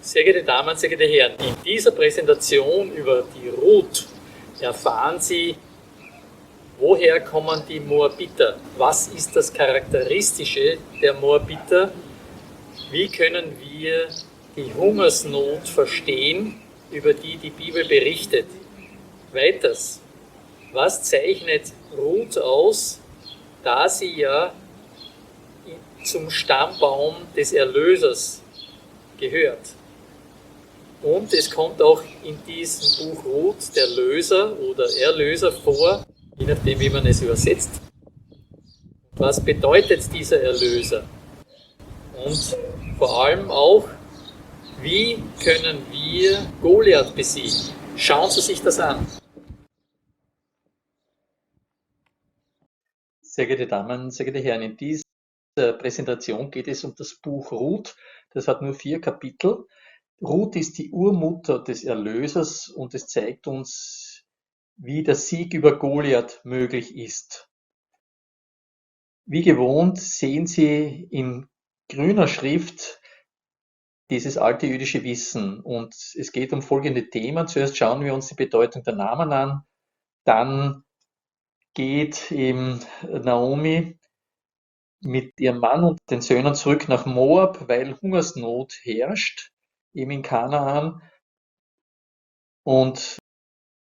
Sehr geehrte Damen, sehr geehrte Herren, in dieser Präsentation über die Ruth erfahren Sie, woher kommen die Moabiter? Was ist das Charakteristische der Moabiter? Wie können wir die Hungersnot verstehen, über die die Bibel berichtet? Weiters, was zeichnet Ruth aus, da sie ja zum Stammbaum des Erlösers gehört? Und es kommt auch in diesem Buch Ruth der Löser oder Erlöser vor, je nachdem, wie man es übersetzt. Was bedeutet dieser Erlöser? Und vor allem auch, wie können wir Goliath besiegen? Schauen Sie sich das an. Sehr geehrte Damen, sehr geehrte Herren, in dieser Präsentation geht es um das Buch Ruth. Das hat nur 4 Kapitel. Ruth ist die Urmutter des Erlösers und es zeigt uns, wie der Sieg über Goliath möglich ist. Wie gewohnt sehen Sie in grüner Schrift dieses alte jüdische Wissen und es geht um folgende Themen. Zuerst schauen wir uns die Bedeutung der Namen an, dann geht eben Naomi mit ihrem Mann und den Söhnen zurück nach Moab, weil Hungersnot herrscht, eben in Kanaan. Und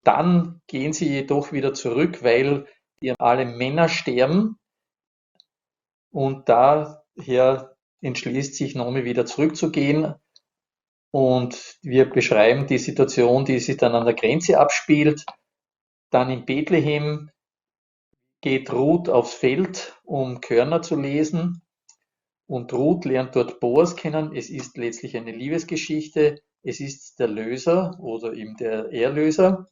dann gehen sie jedoch wieder zurück, weil alle Männer sterben. Und daher entschließt sich Naomi wieder zurückzugehen. Und wir beschreiben die Situation, die sich dann an der Grenze abspielt. Dann in Bethlehem geht Ruth aufs Feld, um Körner zu lesen. Und Ruth lernt dort Boas kennen. Es ist letztlich eine Liebesgeschichte. Es ist der Löser oder eben der Erlöser.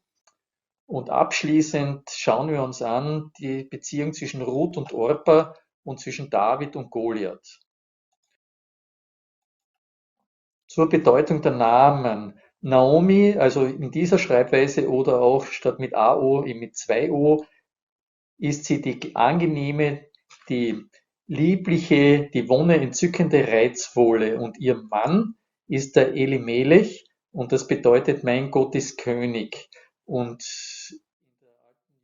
Und abschließend schauen wir uns an die Beziehung zwischen Ruth und Orpa und zwischen David und Goliath. Zur Bedeutung der Namen. Naomi, also in dieser Schreibweise oder auch statt mit AO eben mit 2O, ist sie die angenehme, die liebliche, die wonne entzückende, reizvolle. Und ihr Mann ist der Elimelech und das bedeutet, mein Gott ist König. Und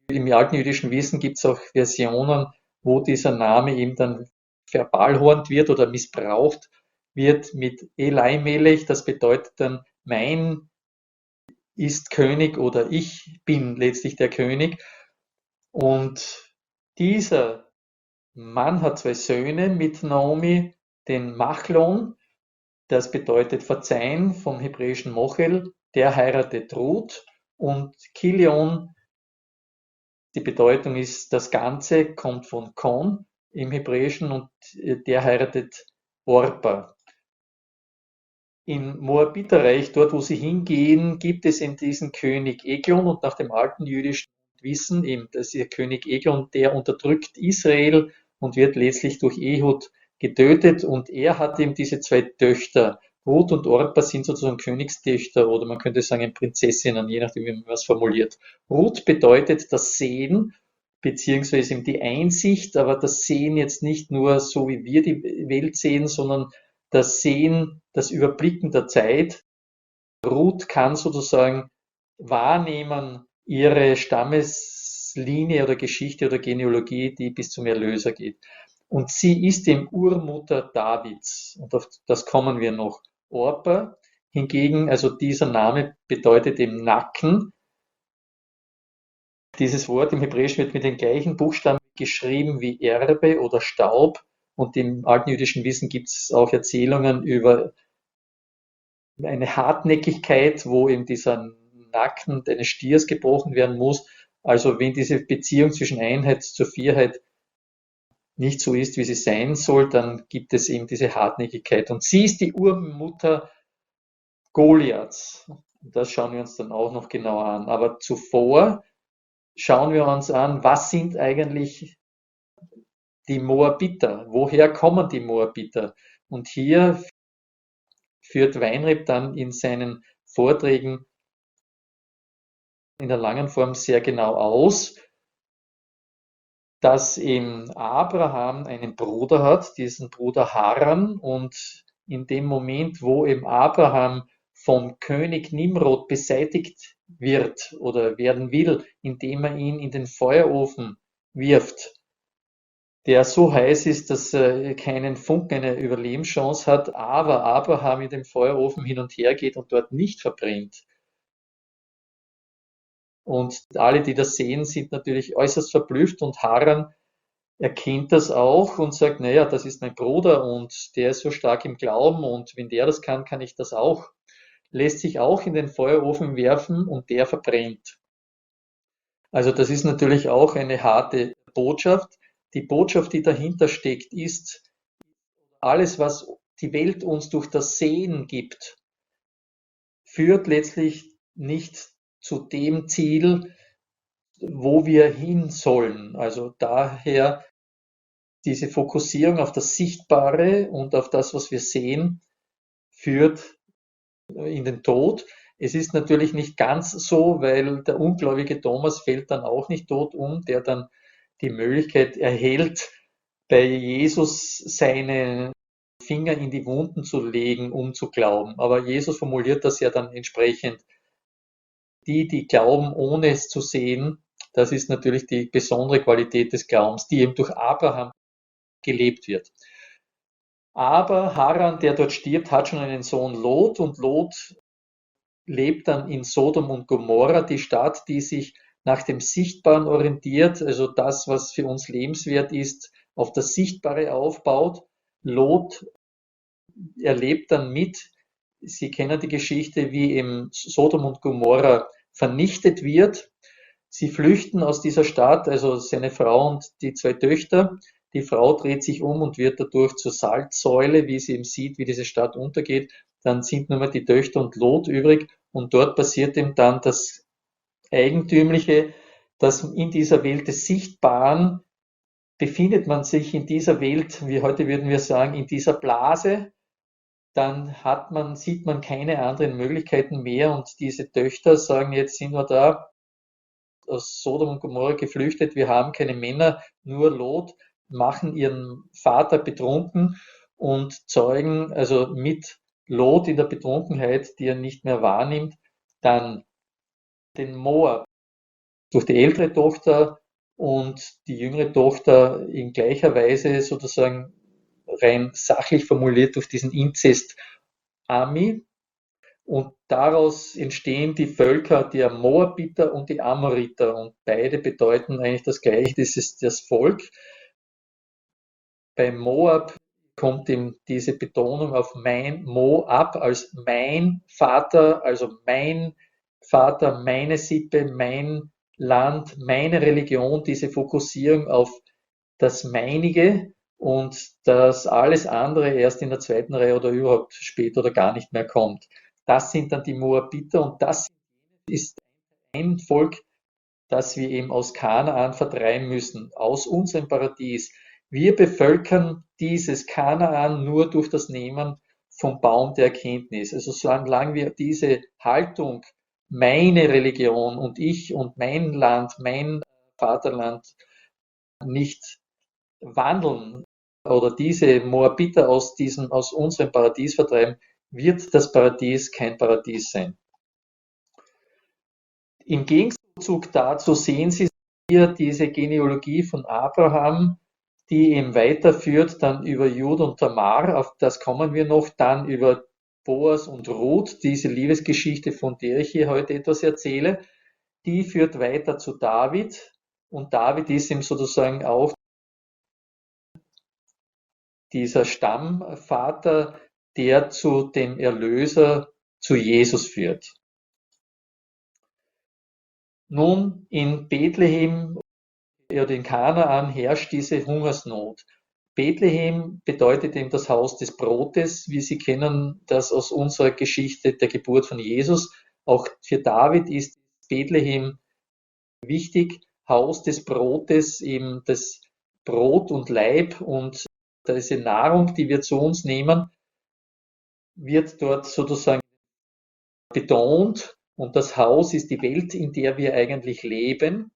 im alten jüdischen Wissen gibt es auch Versionen, wo dieser Name eben dann verballhornt wird oder missbraucht wird mit Elimelech. Das bedeutet dann, mein ist König oder ich bin letztlich der König. Und dieser Mann hat 2 Söhne mit Naomi, den Machlon, das bedeutet verzeihen vom hebräischen Mochel, der heiratet Ruth, und Kilion, die Bedeutung ist das Ganze, kommt von Kon im Hebräischen und der heiratet Orpa. Im Moabiterreich, dort wo sie hingehen, gibt es eben diesen König Eglon und nach dem alten jüdischen Wissen eben, dass der König Eglon, der unterdrückt Israel und wird letztlich durch Ehud getötet und er hat eben diese 2 Töchter. Ruth und Orpa sind sozusagen Königstöchter oder man könnte sagen Prinzessinnen, je nachdem, wie man was formuliert. Ruth bedeutet das Sehen, beziehungsweise eben die Einsicht, aber das Sehen jetzt nicht nur so, wie wir die Welt sehen, sondern das Sehen, das Überblicken der Zeit. Ruth kann sozusagen wahrnehmen ihre Stammeslinie oder Geschichte oder Genealogie, die bis zum Erlöser geht. Und sie ist die Urmutter Davids. Und auf das kommen wir noch. Orpa hingegen, also dieser Name bedeutet eben Nacken. Dieses Wort im Hebräischen wird mit den gleichen Buchstaben geschrieben wie Erbe oder Staub. Und im alten jüdischen Wissen gibt es auch Erzählungen über eine Hartnäckigkeit, wo eben dieser Nacken eines Stiers gebrochen werden muss. Also wenn diese Beziehung zwischen Einheit zur Vierheit nicht so ist, wie sie sein soll, dann gibt es eben diese Hartnäckigkeit. Und sie ist die Urmutter Goliaths. Das schauen wir uns dann auch noch genauer an. Aber zuvor schauen wir uns an, was sind eigentlich die Moabiter? Woher kommen die Moabiter? Und hier führt Weinreb dann in seinen Vorträgen in der langen Form sehr genau aus, dass eben Abraham einen Bruder hat, diesen Bruder Haran, und in dem Moment, wo eben Abraham vom König Nimrod beseitigt wird oder werden will, indem er ihn in den Feuerofen wirft, der so heiß ist, dass er keinen Funken eine Überlebenschance hat, aber Abraham in dem Feuerofen hin und her geht und dort nicht verbrennt. Und alle, die das sehen, sind natürlich äußerst verblüfft und Haran erkennt das auch und sagt, naja, das ist mein Bruder und der ist so stark im Glauben und wenn der das kann, kann ich das auch. Lässt sich auch in den Feuerofen werfen und der verbrennt. Also das ist natürlich auch eine harte Botschaft. Die Botschaft, die dahinter steckt, ist, alles, was die Welt uns durch das Sehen gibt, führt letztlich nicht zu dem Ziel, wo wir hin sollen. Also daher diese Fokussierung auf das Sichtbare und auf das, was wir sehen, führt in den Tod. Es ist natürlich nicht ganz so, weil der ungläubige Thomas fällt dann auch nicht tot um, der dann die Möglichkeit erhält, bei Jesus seine Finger in die Wunden zu legen, um zu glauben. Aber Jesus formuliert das ja dann entsprechend. Die glauben, ohne es zu sehen, das ist natürlich die besondere Qualität des Glaubens, die eben durch Abraham gelebt wird. Aber Haran, der dort stirbt, hat schon einen Sohn Lot und Lot lebt dann in Sodom und Gomorra, die Stadt, die sich nach dem Sichtbaren orientiert, also das, was für uns lebenswert ist, auf das Sichtbare aufbaut. Lot erlebt dann mit, Sie kennen die Geschichte, wie eben Sodom und Gomorra vernichtet wird. Sie flüchten aus dieser Stadt, also seine Frau und die zwei Töchter. Die Frau dreht sich um und wird dadurch zur Salzsäule, wie sie eben sieht, wie diese Stadt untergeht. Dann sind nur mehr die Töchter und Lot übrig und dort passiert eben dann das Eigentümliche, dass in dieser Welt des Sichtbaren befindet man sich in dieser Welt, wie heute würden wir sagen, in dieser Blase, dann sieht man keine anderen Möglichkeiten mehr und diese Töchter sagen, jetzt sind wir da aus Sodom und Gomorra geflüchtet, wir haben keine Männer, nur Lot, machen ihren Vater betrunken und zeugen also mit Lot in der Betrunkenheit, die er nicht mehr wahrnimmt, dann den Moab durch die ältere Tochter und die jüngere Tochter in gleicher Weise sozusagen rein sachlich formuliert durch diesen Inzest Ami. Und daraus entstehen die Völker, die Moabiter und die Amoriter. Und beide bedeuten eigentlich das Gleiche, das ist das Volk. Bei Moab kommt eben diese Betonung auf mein Moab als mein Vater, also mein Vater, meine Sippe, mein Land, meine Religion, diese Fokussierung auf das Meinige und dass alles andere erst in der zweiten Reihe oder überhaupt später oder gar nicht mehr kommt. Das sind dann die Moabiter und das ist ein Volk, das wir eben aus Kanaan vertreiben müssen, aus unserem Paradies. Wir bevölkern dieses Kanaan nur durch das Nehmen vom Baum der Erkenntnis. Also solange wir diese Haltung, meine Religion und ich und mein Land, mein Vaterland nicht wandeln oder diese Moabiter aus unserem Paradies vertreiben, wird das Paradies kein Paradies sein. Im Gegenzug dazu sehen Sie hier diese Genealogie von Abraham, die eben weiterführt dann über Jud und Tamar, auf das kommen wir noch, dann über Boas und Ruth, diese Liebesgeschichte, von der ich hier heute etwas erzähle, die führt weiter zu David und David ist ihm sozusagen auch dieser Stammvater, der zu dem Erlöser, zu Jesus führt. Nun, in Bethlehem oder in Kanaan herrscht diese Hungersnot. Bethlehem bedeutet eben das Haus des Brotes, wie Sie kennen das aus unserer Geschichte der Geburt von Jesus. Auch für David ist Bethlehem wichtig, Haus des Brotes, eben das Brot und Leib und diese Nahrung, die wir zu uns nehmen, wird dort sozusagen betont und das Haus ist die Welt, in der wir eigentlich leben.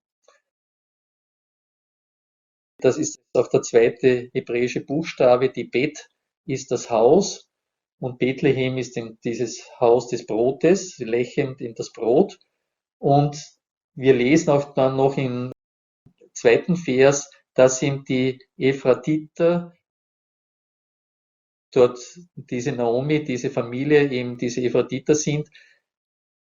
Das ist auch der zweite hebräische Buchstabe, die Bet ist das Haus und Bethlehem ist dieses Haus des Brotes, lächelnd in das Brot. Und wir lesen auch dann noch im zweiten Vers, das sind die Ephratiter, dort diese Naomi, diese Familie, eben diese Ephratiter sind.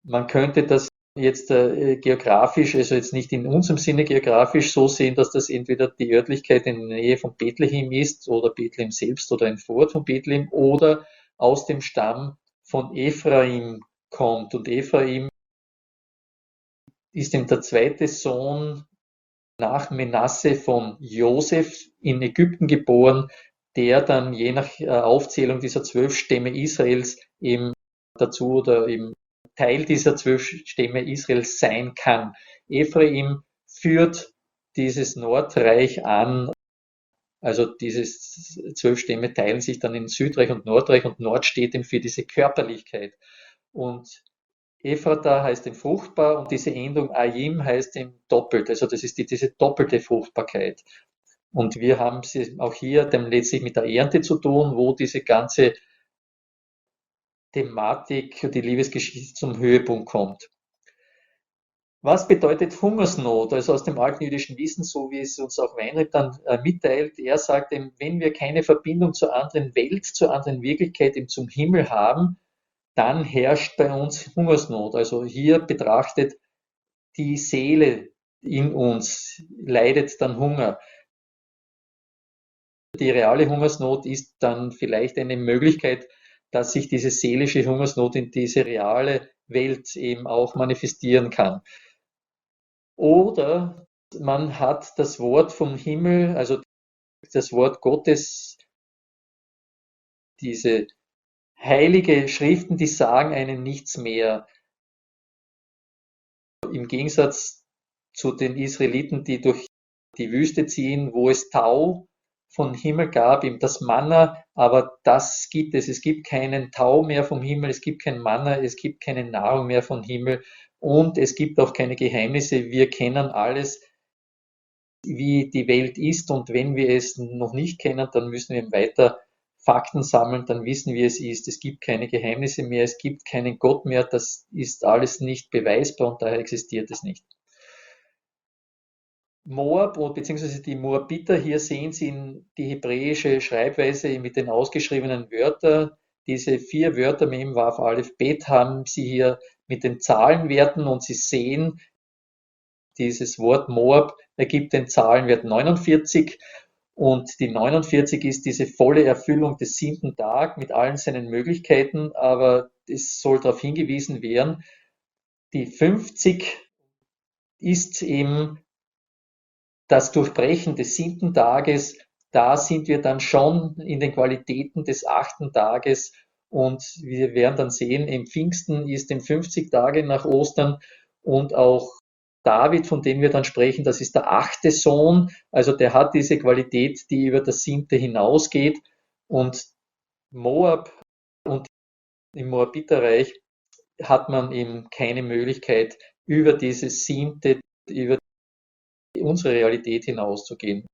Man könnte das jetzt geografisch, also jetzt nicht in unserem Sinne geografisch so sehen, dass das entweder die Örtlichkeit in der Nähe von Bethlehem ist oder Bethlehem selbst oder ein Vorort von Bethlehem oder aus dem Stamm von Ephraim kommt. Und Ephraim ist eben der zweite Sohn nach Menasse von Josef in Ägypten geboren, der dann je nach Aufzählung dieser 12 Stämme Israels eben dazu oder eben Teil dieser 12 Stämme Israels sein kann. Ephraim führt dieses Nordreich an, also diese 12 Stämme teilen sich dann in Südreich und Nord steht eben für diese Körperlichkeit. Und Ephrata heißt eben fruchtbar und diese Endung Ayim heißt eben doppelt. Also das ist diese doppelte Fruchtbarkeit. Und wir haben sie auch hier dann letztlich mit der Ernte zu tun, wo diese ganze Thematik, die Liebesgeschichte zum Höhepunkt kommt. Was bedeutet Hungersnot? Also aus dem alten jüdischen Wissen, so wie es uns auch Weinreb dann mitteilt, er sagt eben, wenn wir keine Verbindung zur anderen Welt, zur anderen Wirklichkeit, eben zum Himmel haben, dann herrscht bei uns Hungersnot. Also hier betrachtet die Seele in uns leidet dann Hunger. Die reale Hungersnot ist dann vielleicht eine Möglichkeit, dass sich diese seelische Hungersnot in diese reale Welt eben auch manifestieren kann. Oder man hat das Wort vom Himmel, also das Wort Gottes, diese heilige Schriften, die sagen einem nichts mehr. Im Gegensatz zu den Israeliten, die durch die Wüste ziehen, wo es Tau vom Himmel gab, eben das Manna, aber das gibt es. Es gibt keinen Tau mehr vom Himmel, es gibt kein Manna, es gibt keine Nahrung mehr vom Himmel und es gibt auch keine Geheimnisse. Wir kennen alles, wie die Welt ist und wenn wir es noch nicht kennen, dann müssen wir weiter Fakten sammeln, dann wissen wir, es ist. Es gibt keine Geheimnisse mehr, es gibt keinen Gott mehr, das ist alles nicht beweisbar und daher existiert es nicht. Moab beziehungsweise die Moabiter, hier sehen Sie die hebräische Schreibweise mit den ausgeschriebenen Wörtern. Diese 4 Wörter Mem, Waf, Aleph, Bet haben Sie hier mit den Zahlenwerten und Sie sehen, dieses Wort Moab ergibt den Zahlenwert 49 und die 49 ist diese volle Erfüllung des 7. Tags mit allen seinen Möglichkeiten, aber es soll darauf hingewiesen werden, die 50 ist eben das Durchbrechen des 7. Tages, da sind wir dann schon in den Qualitäten des 8. Tages und wir werden dann sehen, im Pfingsten ist in 50 Tage nach Ostern und auch David, von dem wir dann sprechen, das ist der 8. Sohn, also der hat diese Qualität, die über das 7. hinausgeht und Moab und im Moabiterreich hat man eben keine Möglichkeit, über dieses 7., über unsere Realität hinauszugehen.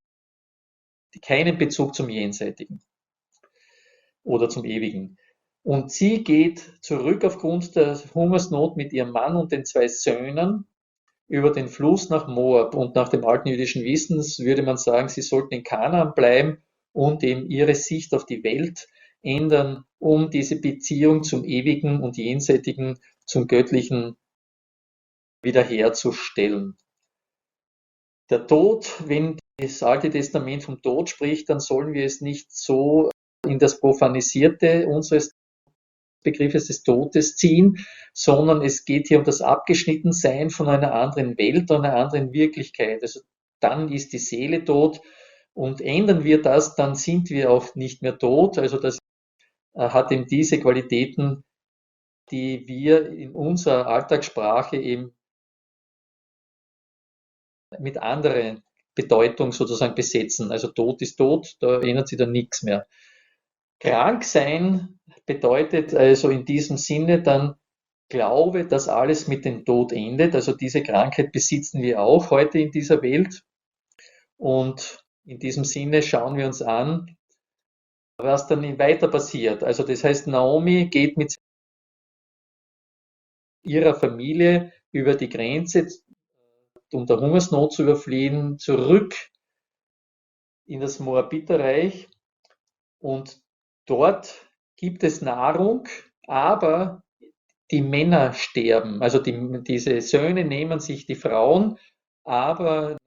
Keinen Bezug zum Jenseitigen oder zum Ewigen. Und sie geht zurück aufgrund der Hungersnot mit ihrem Mann und den 2 Söhnen über den Fluss nach Moab. Und nach dem alten jüdischen Wissen würde man sagen, sie sollten in Kanaan bleiben und eben ihre Sicht auf die Welt ändern, um diese Beziehung zum Ewigen und Jenseitigen, zum Göttlichen wiederherzustellen. Der Tod, wenn das Alte Testament vom Tod spricht, dann sollen wir es nicht so in das Profanisierte unseres Begriffes des Todes ziehen, sondern es geht hier um das Abgeschnittensein von einer anderen Welt, einer anderen Wirklichkeit. Also dann ist die Seele tot und ändern wir das, dann sind wir auch nicht mehr tot. Also das hat eben diese Qualitäten, die wir in unserer Alltagssprache eben mit anderen Bedeutung sozusagen besetzen. Also tot ist tot, da ändert sich dann nichts mehr. Krank sein bedeutet also in diesem Sinne dann Glaube, dass alles mit dem Tod endet. Also diese Krankheit besitzen wir auch heute in dieser Welt. Und in diesem Sinne schauen wir uns an, was dann weiter passiert. Also das heißt, Naomi geht mit ihrer Familie über die Grenze, um der Hungersnot zu überfliehen, zurück in das Moabiterreich und dort gibt es Nahrung, aber die Männer sterben. Also diese Söhne nehmen sich die Frauen, aber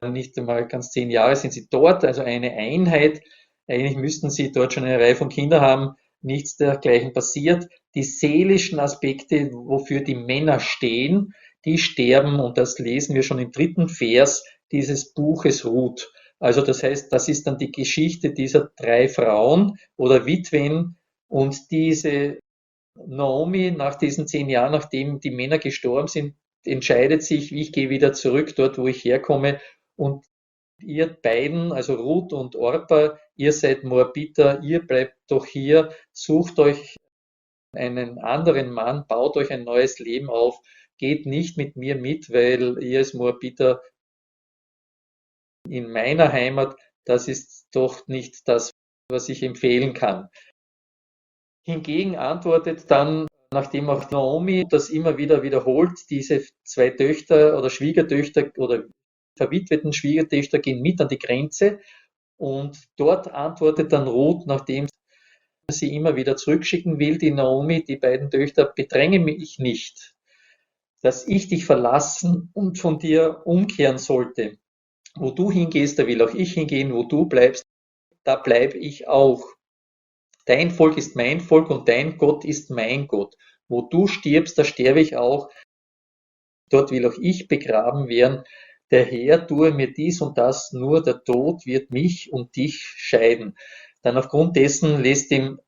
nicht einmal ganz 10 Jahre sind sie dort, also eine Einheit. Eigentlich müssten sie dort schon eine Reihe von Kindern haben. Nichts dergleichen passiert. Die seelischen Aspekte, wofür die Männer stehen, die sterben und das lesen wir schon im 3. Vers dieses Buches Ruth. Also das heißt, das ist dann die Geschichte dieser 3 Frauen oder Witwen und diese Naomi nach diesen 10 Jahren, nachdem die Männer gestorben sind, entscheidet sich, ich gehe wieder zurück dort, wo ich herkomme und ihr beiden, also Ruth und Orpa, ihr seid Moabiter, ihr bleibt doch hier, sucht euch einen anderen Mann, baut euch ein neues Leben auf, geht nicht mit mir mit, weil ihr als Moabiter in meiner Heimat, das ist doch nicht das, was ich empfehlen kann. Hingegen antwortet dann, nachdem auch Naomi das immer wieder wiederholt, diese 2 Töchter oder Schwiegertöchter oder verwitweten Schwiegertöchter gehen mit an die Grenze und dort antwortet dann Ruth, nachdem sie immer wieder zurückschicken will, die Naomi, die beiden Töchter, bedränge mich nicht, dass ich dich verlassen und von dir umkehren sollte. Wo du hingehst, da will auch ich hingehen, wo du bleibst, da bleibe ich auch. Dein Volk ist mein Volk und dein Gott ist mein Gott. Wo du stirbst, da sterbe ich auch. Dort will auch ich begraben werden. Der Herr tue mir dies und das, nur der Tod wird mich und dich scheiden. Dann aufgrund dessen lässt ihm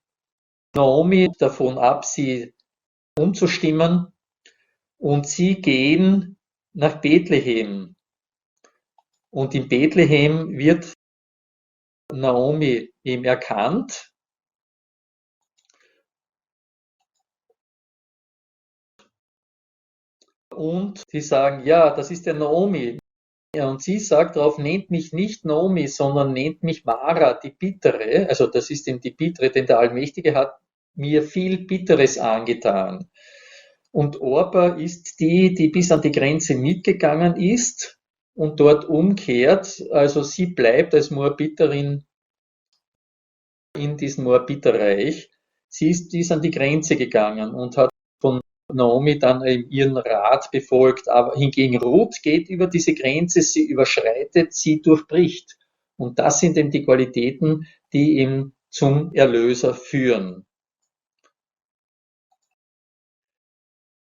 Naomi davon ab, sie umzustimmen und sie gehen nach Bethlehem. Und in Bethlehem wird Naomi ihm erkannt und sie sagen, ja, das ist der Naomi. Ja, und sie sagt darauf, nennt mich nicht Naomi, sondern nennt mich Mara, die Bittere. Also das ist eben die Bittere, denn der Allmächtige hat mir viel Bitteres angetan. Und Orpa ist die, die bis an die Grenze mitgegangen ist und dort umkehrt. Also sie bleibt als Moabiterin in diesem Moabiterreich. Sie ist bis an die Grenze gegangen und hat von Naomi dann ihren Rat befolgt. Aber hingegen Ruth geht über diese Grenze, sie überschreitet, sie durchbricht. Und das sind eben die Qualitäten, die ihn zum Erlöser führen.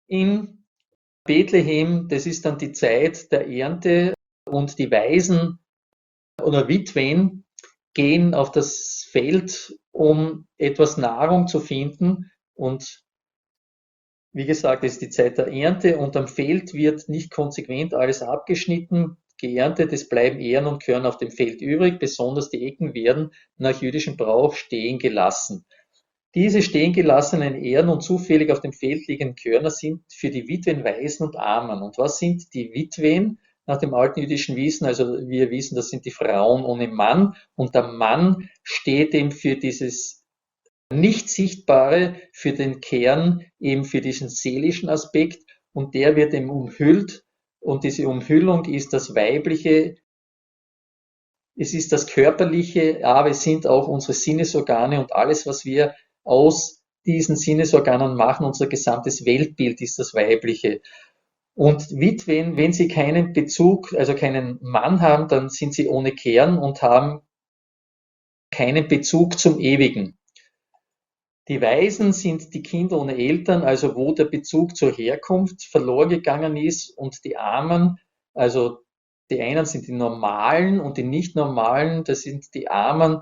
In Bethlehem, das ist dann die Zeit der Ernte und die Waisen oder Witwen gehen auf das Feld, um etwas Nahrung zu finden. Und wie gesagt, es ist die Zeit der Ernte und am Feld wird nicht konsequent alles abgeschnitten, geerntet, es bleiben Ähren und Körner auf dem Feld übrig, besonders die Ecken werden nach jüdischem Brauch stehen gelassen. Diese stehen gelassenen Ähren und zufällig auf dem Feld liegenden Körner sind für die Witwen, Waisen und Armen. Und was sind die Witwen nach dem alten jüdischen Wissen? Also wir wissen, das sind die Frauen ohne Mann und der Mann steht eben für dieses nicht Sichtbare, für den Kern, eben für diesen seelischen Aspekt und der wird eben umhüllt und diese Umhüllung ist das Weibliche, es ist das Körperliche, aber es sind auch unsere Sinnesorgane und alles, was wir aus diesen Sinnesorganen machen, unser gesamtes Weltbild ist das Weibliche. Und Witwen, wenn sie keinen Bezug, also keinen Mann haben, dann sind sie ohne Kern und haben keinen Bezug zum Ewigen. Die Waisen sind die Kinder ohne Eltern, also wo der Bezug zur Herkunft verloren gegangen ist, und die Armen, also die einen sind die Normalen und die Nicht-Normalen, das sind die Armen,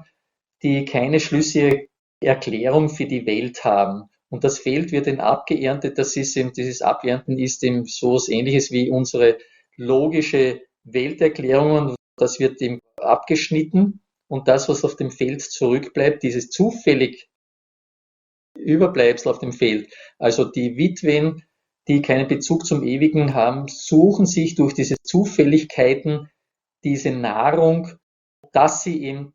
die keine schlüssige Erklärung für die Welt haben. Und das Feld wird dann abgeerntet, das ist eben, dieses Abernten ist eben so was Ähnliches wie unsere logische Welterklärung, das wird eben abgeschnitten und das, was auf dem Feld zurückbleibt, dieses zufällig Überbleibsel auf dem Feld. Also die Witwen, die keinen Bezug zum Ewigen haben, suchen sich durch diese Zufälligkeiten diese Nahrung, dass sie eben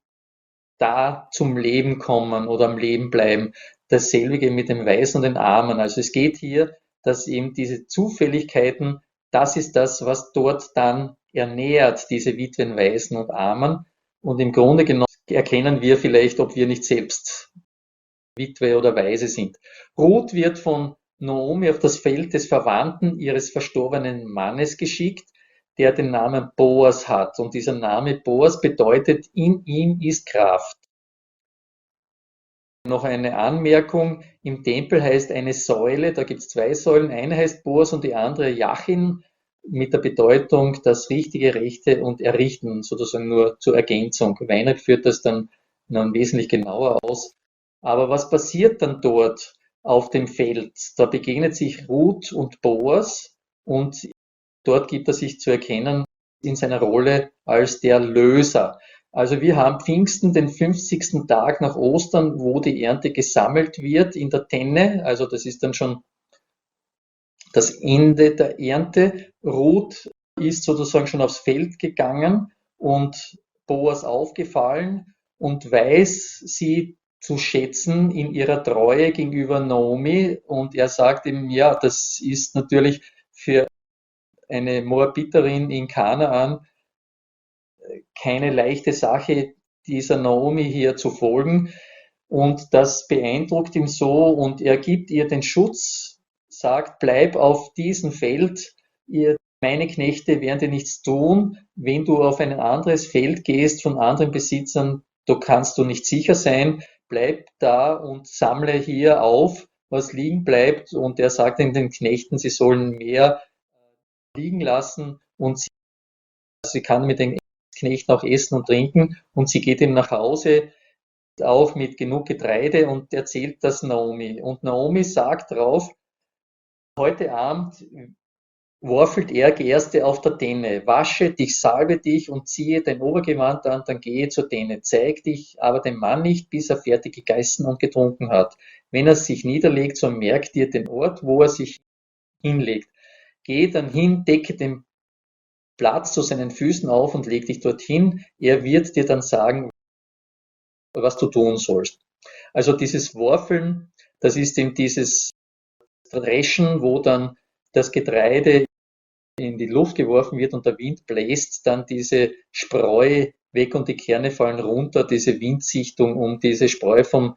da zum Leben kommen oder am Leben bleiben. Dasselbe mit dem Weisen und den Armen. Also es geht hier, dass eben diese Zufälligkeiten, das ist das, was dort dann ernährt, diese Witwen, Waisen und Armen. Und im Grunde genommen erkennen wir vielleicht, ob wir nicht selbst Witwe oder Waise sind. Ruth wird von Naomi auf das Feld des Verwandten ihres verstorbenen Mannes geschickt, der den Namen Boas hat. Und dieser Name Boas bedeutet, in ihm ist Kraft. Noch eine Anmerkung, im Tempel heißt eine Säule, da gibt es zwei Säulen, eine heißt Boas und die andere Jachin, mit der Bedeutung das richtige, Rechte und Errichten, sozusagen nur zur Ergänzung. Weinert führt das dann wesentlich genauer aus. Aber was passiert dann dort auf dem Feld? Da begegnet sich Ruth und Boas und dort gibt er sich zu erkennen in seiner Rolle als der Löser. Also wir haben Pfingsten, den 50. Tag nach Ostern, wo die Ernte gesammelt wird in der Tenne. Also das ist dann schon das Ende der Ernte. Ruth ist sozusagen schon aufs Feld gegangen und Boas aufgefallen und weiß sie zu schätzen in ihrer Treue gegenüber Naomi. Und er sagt ihm, ja, das ist natürlich für eine Moabiterin in Kanaan keine leichte Sache, dieser Naomi hier zu folgen. Und das beeindruckt ihn so und er gibt ihr den Schutz, sagt, bleib auf diesem Feld, meine Knechte werden dir nichts tun. Wenn du auf ein anderes Feld gehst von anderen Besitzern, da kannst du nicht sicher sein. Bleib da und sammle hier auf, was liegen bleibt. Und er sagt den Knechten, sie sollen mehr liegen lassen und sie kann mit den Knechten auch essen und trinken und sie geht ihm nach Hause, auch mit genug Getreide und erzählt das Naomi. Und Naomi sagt drauf, heute Abend worfelt er Gerste auf der Tenne, wasche dich, salbe dich und ziehe dein Obergewand an, dann gehe zur Tenne, zeig dich aber dem Mann nicht, bis er fertig gegessen und getrunken hat. Wenn er sich niederlegt, so merk dir den Ort, wo er sich hinlegt. Geh dann hin, decke den Platz zu seinen Füßen auf und leg dich dorthin. Er wird dir dann sagen, was du tun sollst. Also dieses Worfeln, das ist eben dieses Dreschen, wo dann das Getreide in die Luft geworfen wird und der Wind bläst dann diese Spreu weg und die Kerne fallen runter, diese Windsichtung, um diese Spreu von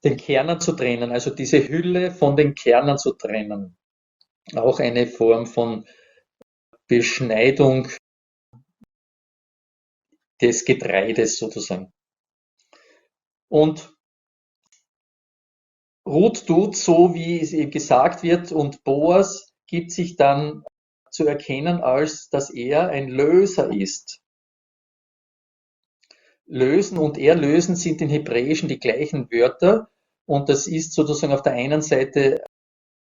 den Kernen zu trennen, also diese Hülle von den Kernen zu trennen. Auch eine Form von Beschneidung des Getreides sozusagen. Und Ruth tut so, wie es eben gesagt wird, und Boas gibt sich dann zu erkennen, als dass er ein Löser ist. Lösen und erlösen sind in Hebräischen die gleichen Wörter und das ist sozusagen auf der einen Seite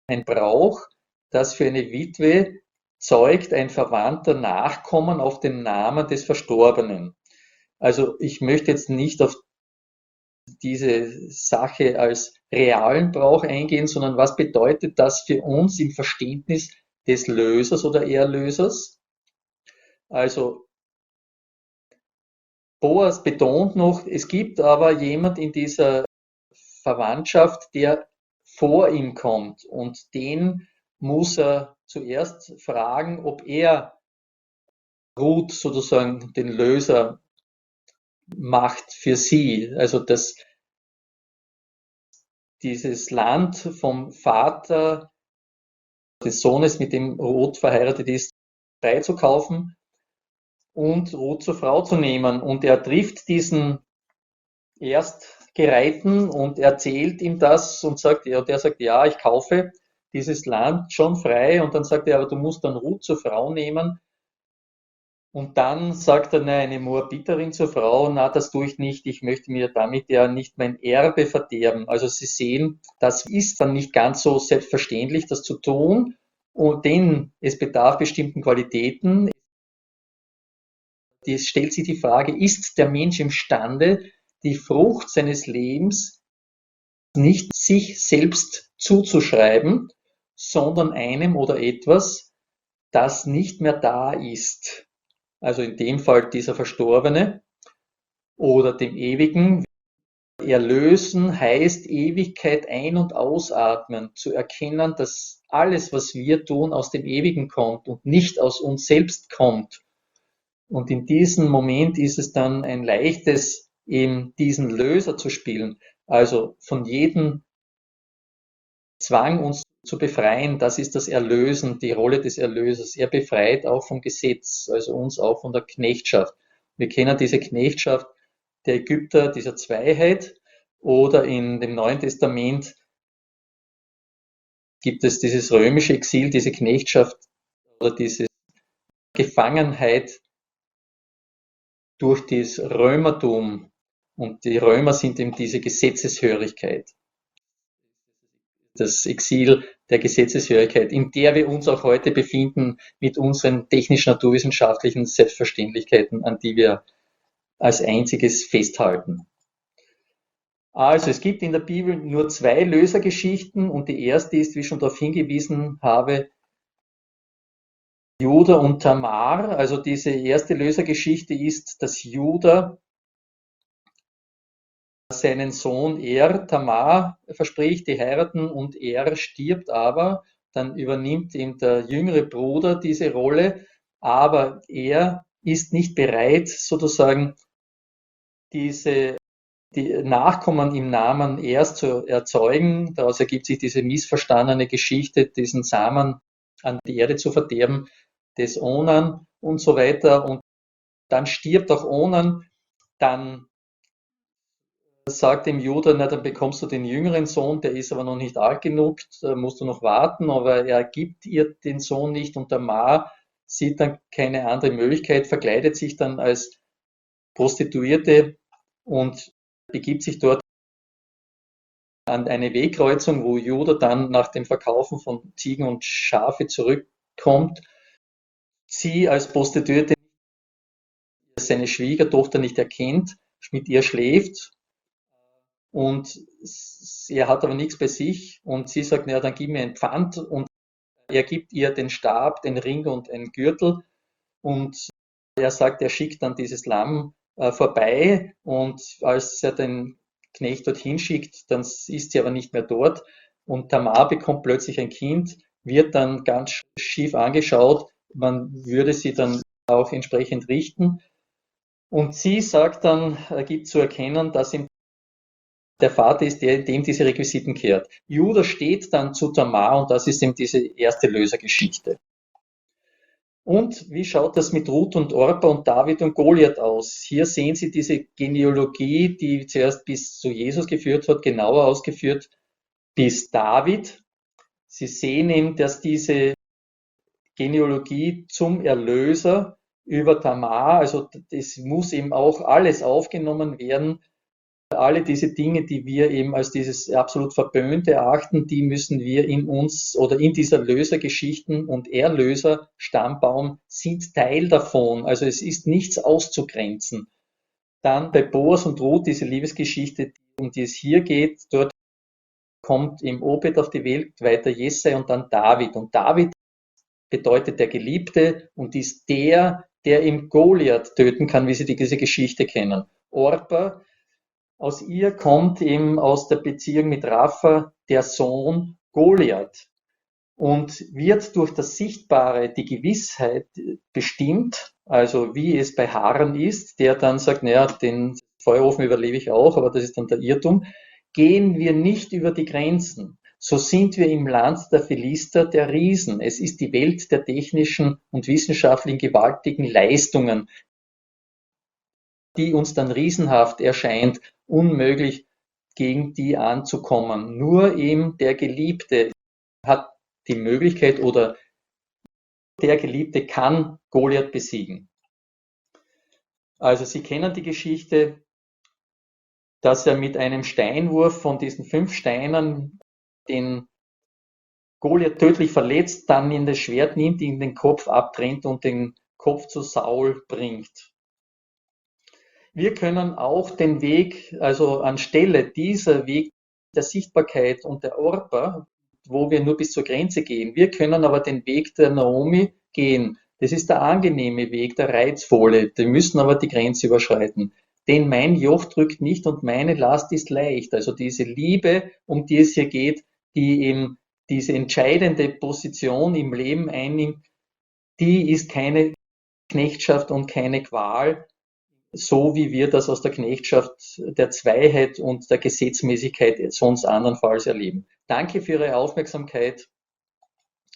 ein Brauch, das für eine Witwe zeugt ein verwandter Nachkommen auf den Namen des Verstorbenen. Also ich möchte jetzt nicht auf diese Sache als realen Brauch eingehen, sondern was bedeutet das für uns im Verständnis des Lösers oder Erlösers? Also Boas betont noch, es gibt aber jemand in dieser Verwandtschaft, der vor ihm kommt und den muss er zuerst fragen, ob er Ruth sozusagen den Löser macht für sie. Also dass dieses Land vom Vater des Sohnes, mit dem Ruth verheiratet ist, freizukaufen und Ruth zur Frau zu nehmen. Und er trifft diesen Erstgereihten und erzählt ihm das und sagt, ja, der sagt, ja, ich kaufe dieses Land schon frei. Und dann sagt er, aber du musst dann Ruth zur Frau nehmen. Und dann sagt dann eine Moabiterin zur Frau, na, das tue ich nicht, ich möchte mir damit ja nicht mein Erbe verderben. Also Sie sehen, das ist dann nicht ganz so selbstverständlich, das zu tun, und denn es bedarf bestimmten Qualitäten. Es stellt sich die Frage, ist der Mensch imstande, die Frucht seines Lebens nicht sich selbst zuzuschreiben, sondern einem oder etwas, das nicht mehr da ist. Also in dem Fall dieser Verstorbene. oder dem Ewigen. Erlösen heißt Ewigkeit ein- und ausatmen, zu erkennen, dass alles, was wir tun, aus dem Ewigen kommt und nicht aus uns selbst kommt. Und in diesem Moment ist es dann ein leichtes, eben diesen Löser zu spielen, also von jedem Zwang uns zu befreien. Das ist das Erlösen, die Rolle des Erlösers. Er befreit auch vom Gesetz, also uns auch von der Knechtschaft. Wir kennen diese Knechtschaft der Ägypter, dieser Zweiheit, oder in dem Neuen Testament gibt es dieses römische Exil, diese Knechtschaft oder diese Gefangenheit durch das Römertum. Und die Römer sind eben diese Gesetzeshörigkeit, das Exil der Gesetzeshörigkeit, in der wir uns auch heute befinden mit unseren technisch-naturwissenschaftlichen Selbstverständlichkeiten, an die wir als einziges festhalten. Also es gibt in der Bibel nur zwei Lösergeschichten und die erste ist, wie ich schon darauf hingewiesen habe, Juda und Tamar. Also diese erste Lösergeschichte ist, dass Juda seinen Sohn Tamar verspricht, die heiraten, und stirbt aber. Dann übernimmt ihm der jüngere Bruder diese Rolle, aber er ist nicht bereit, sozusagen die Nachkommen im Namen erst zu erzeugen. Daraus ergibt sich diese missverstandene Geschichte, diesen Samen an die Erde zu verderben, des Onan und so weiter. Und dann stirbt auch Onan, dann sagt dem Judah, na, dann bekommst du den jüngeren Sohn, der ist aber noch nicht alt genug, da musst du noch warten, aber er gibt ihr den Sohn nicht und der Ma sieht dann keine andere Möglichkeit, verkleidet sich dann als Prostituierte und begibt sich dort an eine Wegkreuzung, wo Judah dann nach dem Verkaufen von Ziegen und Schafe zurückkommt. Sie als Prostituierte seine Schwiegertochter nicht erkennt, mit ihr schläft und er hat aber nichts bei sich und sie sagt, ja, dann gib mir ein Pfand und er gibt ihr den Stab, den Ring und einen Gürtel und er sagt, er schickt dann dieses Lamm vorbei und als er den Knecht dorthin schickt, dann ist sie aber nicht mehr dort und Tamar bekommt plötzlich ein Kind, wird dann ganz schief angeschaut, man würde sie dann auch entsprechend richten und sie sagt dann, gibt zu erkennen, dass ihm der Vater ist, der dem diese Requisiten kehrt. Judah steht dann zu Tamar und das ist eben diese erste Lösergeschichte. Und wie schaut das mit Ruth und Orpa und David und Goliath aus? Hier sehen Sie diese Genealogie, die zuerst bis zu Jesus geführt hat, genauer ausgeführt bis David. Sie sehen eben, dass diese Genealogie zum Erlöser über Tamar, also es muss eben auch alles aufgenommen werden, alle diese Dinge, die wir eben als dieses absolut Verböhnte erachten, die müssen wir in uns oder in dieser Lösergeschichten und Erlöser-Stammbaum sind Teil davon. Also es ist nichts auszugrenzen. Dann bei Boas und Ruth, diese Liebesgeschichte, um die es hier geht, dort kommt im Obed auf die Welt, weiter Jesse und dann David. Und David bedeutet der Geliebte und ist der im Goliath töten kann, wie Sie diese Geschichte kennen. Orpa, aus ihr kommt eben aus der Beziehung mit Rapha der Sohn Goliath und wird durch das Sichtbare die Gewissheit bestimmt, also wie es bei Haran ist, der dann sagt, naja, den Feuerofen überlebe ich auch, aber das ist dann der Irrtum, gehen wir nicht über die Grenzen. So sind wir im Land der Philister, der Riesen. Es ist die Welt der technischen und wissenschaftlichen gewaltigen Leistungen, die uns dann riesenhaft erscheint, unmöglich gegen die anzukommen. Nur eben der Geliebte hat die Möglichkeit oder der Geliebte kann Goliath besiegen. Also Sie kennen die Geschichte, dass er mit einem Steinwurf von diesen 5 Steinen den Goliath tödlich verletzt, dann in das Schwert nimmt, ihm den Kopf abtrennt und den Kopf zu Saul bringt. Wir können auch den Weg, also anstelle dieser Weg der Sichtbarkeit und der Orpa, wo wir nur bis zur Grenze gehen, wir können aber den Weg der Naomi gehen. Das ist der angenehme Weg, der reizvolle. Wir müssen aber die Grenze überschreiten. denn mein Joch drückt nicht und meine Last ist leicht. Also diese Liebe, um die es hier geht, die eben diese entscheidende Position im Leben einnimmt, die ist keine Knechtschaft und keine Qual, so wie wir das aus der Knechtschaft der Zweiheit und der Gesetzmäßigkeit sonst andernfalls erleben. Danke für Ihre Aufmerksamkeit.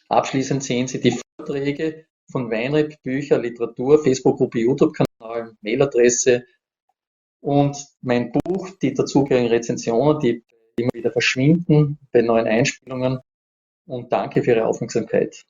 Abschließend sehen Sie die Vorträge von Weinreb, Bücher, Literatur, Facebook-Gruppe, YouTube-Kanal, Mailadresse und mein Buch, die dazugehörigen Rezensionen, die immer wieder verschwinden bei neuen Einspielungen. Und danke für Ihre Aufmerksamkeit.